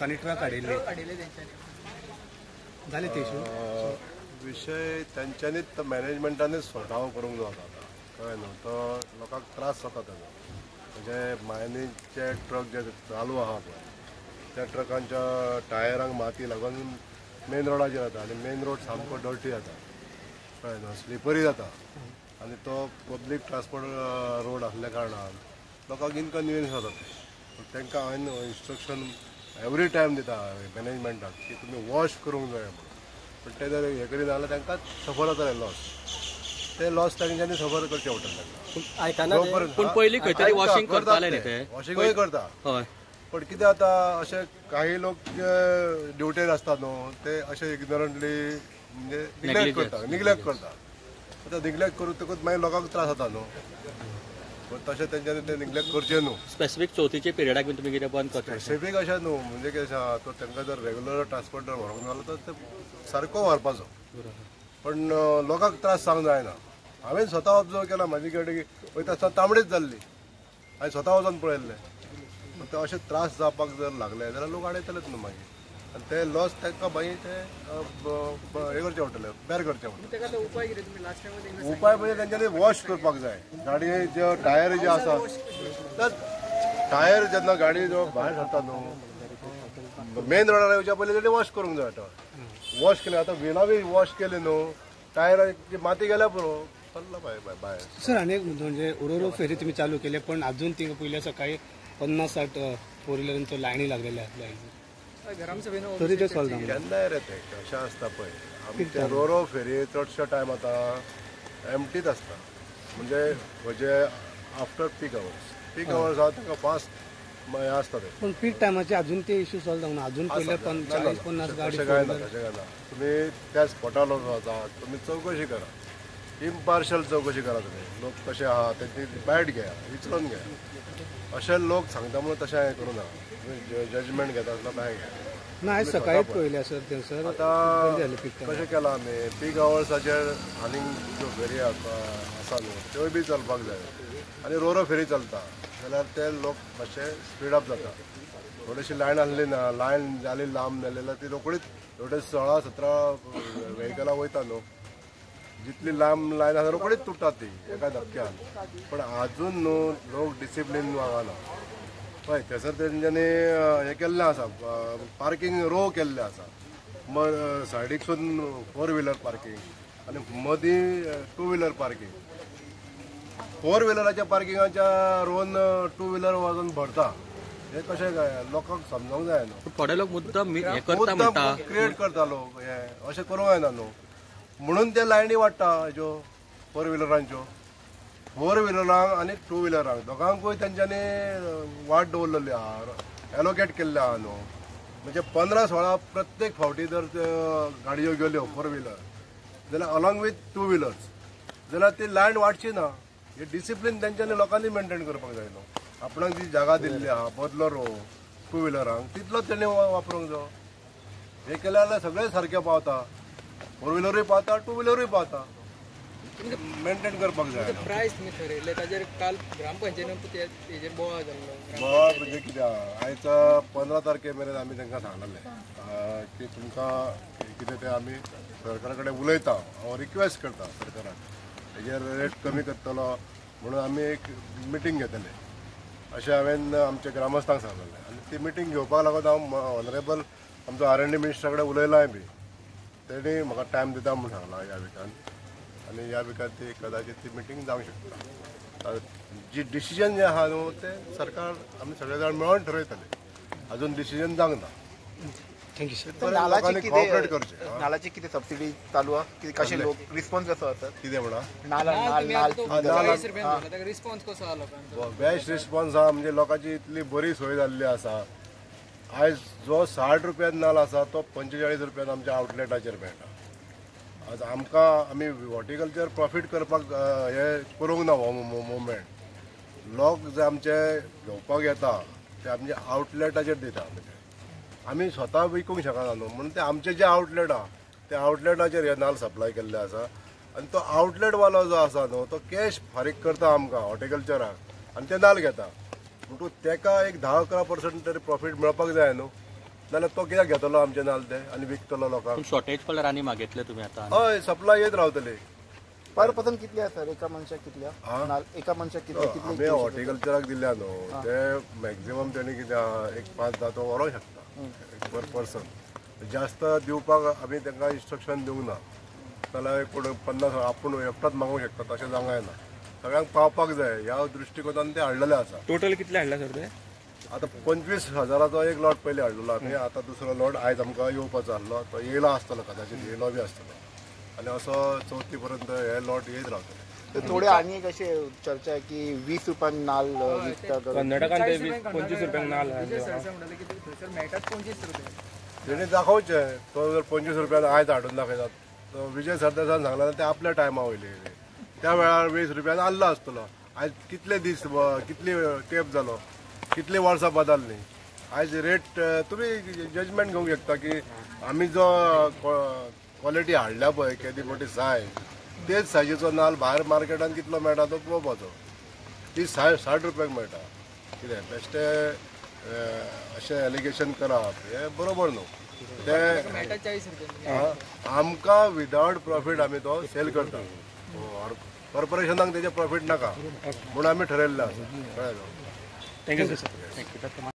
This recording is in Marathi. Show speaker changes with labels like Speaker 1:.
Speaker 1: लोकांनी ट्रक हाडिल्ले जाले ते इशू
Speaker 2: विषय त्यांच्यानीच मॅनेजमेंटानेच सॉर्ट आउट करूंक जाय आता कळ्ळें न्हू तो लोकांक त्रास जाता तेजो म्हणजे मायनीचे ट्रक जे चालू आहा पळय त्या ट्रकांच्या टायरांक माती लागून मेन रोडाचेर जाता आनी मेन रोड सामको डर्टी जाता कळ्ळें न्हू स्लिपरी जाता आनी तो पब्लीक ट्रान्सपोर्ट रोड आसल्या कारणान लोकांक इनकन्विनियन्स जाता ते तांकां हांवें इन्स्ट्रक्शन एवरी टायम दिता मॅनेजमेंटाक की तुमी वॉश करूंक जाय म्हणून पण ते जर हे करीना जाल्यार तांकां सफर जाताले लॉस ते लॉस तांच्यांनी सफर करचे पडटले
Speaker 3: पूण पयलीं खंय तरी वॉशिंग करताले न्ही ते
Speaker 2: वॉशिंगूय करता
Speaker 3: हय
Speaker 2: पण कितें आता अशे काही लोक जे ड्युटेर असतात न्हू ते अशे इग्नोरंटली म्हणजे निग्लेक्ट करता आता निग्लेक्ट करूंक मागीर लोकांक त्रास जाता न्हू पण तशें तेंच्यांनी ते निग्लेक्ट करचें न्हू
Speaker 3: स्पेसिफीक चवथीच्या पिरियडाक बीन तुमी कितें बंद करता
Speaker 2: स्पेसिफीक अशें न्हू म्हणजे कितें आसा तो तांकां जर रेग्युलर ट्रान्सपोर्टर व्हरोंक जालो तर ते सारको व्हरपाचो पण लोकांक त्रास जावंक जायना हांवें स्वता ऑब्जर्व केला म्हाजी गाडी वयता आसतना तांबडीच जाल्ली हांवें स्वता वचोन पळयल्लें पण ते अशे त्रास जावपाक जर लागले जाल्यार लोक आडयतलेच न्हू मागीर आनी ते लॉस तांकां मागीर ते हे करचें पडटलें बेर करचें पडटलें उपाय म्हणजे तेंच्यांनी वॉश करपाक जाय गाडये जे टायर जे आसा तर टायर जेन्ना गाडी जो भायर सरता न्हू मेन रोडार येवच्या पयलीं तेणी वॉश करूंक जाय तो वॉश केले आतां व्हिलां बी वॉश केले न्हू टायराची माती गेल्या पुरो चल्ला भायर
Speaker 1: सर आनी एक म्हणजे उरोरो फेरी तुम्ही चालू केले पण अजून ती पयल्या सकाळी 50-60 फोर व्हिलरांचो लायनी लागलेले आसल्या तरी ते सॉल्व जावना
Speaker 2: केन्नाय रे ते अशें आसता पळय आमचे रोरो फेरी चडशे टायम आतां एमटीच आसता म्हणजे आफ्टर पीक आवर्स आहा तांकां फास्ट हें आसता ते
Speaker 1: पण पीक टायमाचे अजून ते इश्यू सॉल्व जावना अजून पयले 40-50 गाडी
Speaker 2: तशें काय ना तुमी त्या स्पॉटार वचा तुमी चवकशी करा इम्पार्शल चवकशी करा तुमी लोक कशे आहा तेंची बायट घेया विचारून घेया अशे लोक सांगता म्हणून तशें हें करूं ना जजमेंट घेता आसतना भायर घ्या
Speaker 1: ना आयज सकाळीच पळयले सर ते सर
Speaker 2: आतां कशें केलां आमी पीक आवर्साचेर आनीक ज्यो फेरी आसा न्हू त्योय बी चलपाक जाय आनी रोरो फेरी चलता जाल्यार ते लोक मातशे स्पीड अप जाता थोडीशी लायन आसली ना लायन जाली लांब जाली जाल्यार ती रोकडीच थोडे 16-17 व्हेकलां वयता न्हू जितली लांब लायन आसा रोकडीच तुटतात ती एका धक्क्यान पण अजून न्हू लोक डिसिप्लीन वागना पळय थंयसर तेंच्यांनी हें केल्लें आसा पार्किंग रो केल्लें आसा सायडीकसून 4 व्हिलर पार्किंग आनी मदीं 2 व्हिलर पार्किंग 4 व्हिलराच्या पार्किंगाच्या रोवन 2 व्हिलर वचून भरता हे कशें काय लोकांक समजूंक जाय न्हू
Speaker 3: थोडे लोक मुद्दाम
Speaker 2: क्रिएट करता लोक हे अशें करूंक जायना न्हू म्हणून ते लायनी वाडटा हेज्यो 4 व्हिलरांच्यो 4 व्हिलरांक आनी 2 व्हिलरांक दोगांकूय तेंच्यांनी वाट दवरलेली आहा एलोकेट केल्ले आहा न्हू म्हणजे 15-16 प्रत्येक फावटी जर गाडयो गेल्यो 4 व्हिलर जाल्यार अलॉंग वीथ 2 व्हिलर्स जाल्यार ती लायन वाडची ना हे डिसिप्लीन तेंच्यांनी लोकांनी मेंटेन करपाक जाय न्हू आपणाक जी जागा दिल्ली आहा बदलो रो 2 व्हिलरांक तितलोच तेणी वापरूंक जाय हे केलें जाल्यार सगळें सारकें पावता 4 व्हिलरूय पावता 2 व्हिलरूय पावता मेंटेन करपाक जाय
Speaker 4: प्रायस तुमी ठरयले ताजेर काल ग्रामपंचायतीन बोवाळ जाल्लो
Speaker 2: बोवाळ म्हणजे कितें आयज 15 तारखे मेरेन आमी तांकां सांगलेलें की तुमकां कितें तें आमी सरकारा कडेन उलयता हांव रिक्वेस्ट करता सरकाराक हेजेर रेट कमी करतलो म्हणून आमी एक मिटींग घेतले अशें हांवें आमच्या ग्रामस्थांक सांगलेलें आनी ती मिटींग घेवपाक लागून हांव ऑनरेबल आमचो R&D मिनिस्टरा कडेन उलयलाय बी तेणी म्हाका टायम दिता म्हणून सांगला ह्या विकान आनी ह्या विकान ती कदाचित ती मिटींग जावंक शकता जी डिसिजन जे आहा न्हू ते सरकार आमी सगळे जाण मेळोन ठरयतले अजून डिसिजन जावंक ना
Speaker 1: थँक्यू
Speaker 5: नालाची किती सबसिडी चालू आहे कसे लोक रिस्पॉन्स कसो आसा
Speaker 2: कितें म्हणा
Speaker 4: रिस्पॉन्स कसो आहा लोकांचो
Speaker 2: बेस्ट रिस्पॉन्स आहा म्हणजे लोकांची इतली बरी सोय जाल्ली आसा आयज जो 60 रुपयान नाल आसा तो 45 रुपयान आमच्या आउटलेटाचेर मेळटा आज आमकां आमी हॉर्टिकल्चर प्रॉफीट करपाक हे करूंक ना हो मुवमेंट लोक जे आमचे घेवपाक येता ते आमचे आउटलेटाचेर दिता आमी स्वता विकूंक शकना न्हू म्हणून ते आमचे जे आउटलेट आहा त्या आउटलेटाचेर हे नाल सप्लाय केल्ले आसा आनी तो आउटलेटवालो जो आसा न्हू तो कॅश फारीक करता आमकां हॉर्टिकल्चराक आनी ते नाल घेता म्हणटून तेका एक 10-11% तरी प्रॉफीट मेळपाक जाय न्हू जाल्यार तो कित्याक घेतलो आमचे नाल्ल ते आनी विकतलो लोकांक.
Speaker 3: शॉर्टेज पडल्यार आनी मागितले तुमी आतां.
Speaker 2: हय सप्लाय येत रावतली.
Speaker 5: पर पर्सन कितले आसा एका मनशाक कितल्या एका मनशाक कितले कितले
Speaker 2: आमी हॉर्टिकल्चराक दिल्या न्हू ते मॅक्झिमम तेणी कितें एक 5-10 तो व्हरोंक शकता पर पर्सन. जास्त दिवपाक आमी तांकां इन्स्ट्रक्शन दिवंक ना. जाल्यार कोण 50 आपूण एकटाच मागूंक शकता तशें जावंक सगळ्यांक पावपाक जाय ह्या दृश्टिकोनान ते हाडलेले आसा.
Speaker 1: टोटल कितले हाडला सर ते?
Speaker 2: आता 25,000 एक लॉट पयलीं हाडलेलो आमी. आता दुसरो लॉट आयज आमकां येवपाचो आहलो तो येयलो आसतलो कदाचित येयलो बी आसतलो आनी असो 4थी पर्यंत हे लॉट येत रावतले.
Speaker 5: थोडे आनी कशे चर्चा आहे की 20 रुपयांक नाल्ल विकतात
Speaker 1: कर्नाटकान 25 रुपयांक नाल्ल
Speaker 4: मेळटात 25 रुपया.
Speaker 2: तेणी दाखोवचें. तो जर 25 रुपयान आयज हाडून दाखयतात तो विजय सरदेसान सांगला ते आपल्या टायमा वयले त्या वेळार 20 रुपयान आसलो आसतलो. आयज कितले दीस कितली तेंप जालो कितली वर्सां बदलली. आयज रेट तुमी जजमेंट घेवंक शकता की आमी जो क्वॉलिटी हाडल्या पळय केदी मोठी सायज तेच सायजीचो नाल्ल भायर मार्केटान कितलो मेळटा तो पळोवपाचो. ती 60 रुपयांक मेळटा. कितें बेश्टे अशें एलिगेशन करप हें बरोबर न्हू. ते
Speaker 4: मेळटा 40 रुपया.
Speaker 2: आमकां विदाउट प्रॉफीट आमी तो सेल करता. कॉर्पोरेशनाक तेजे प्रॉफीट नाका म्हूण आमी ठरयल्लें आसा.
Speaker 1: Thank you sir.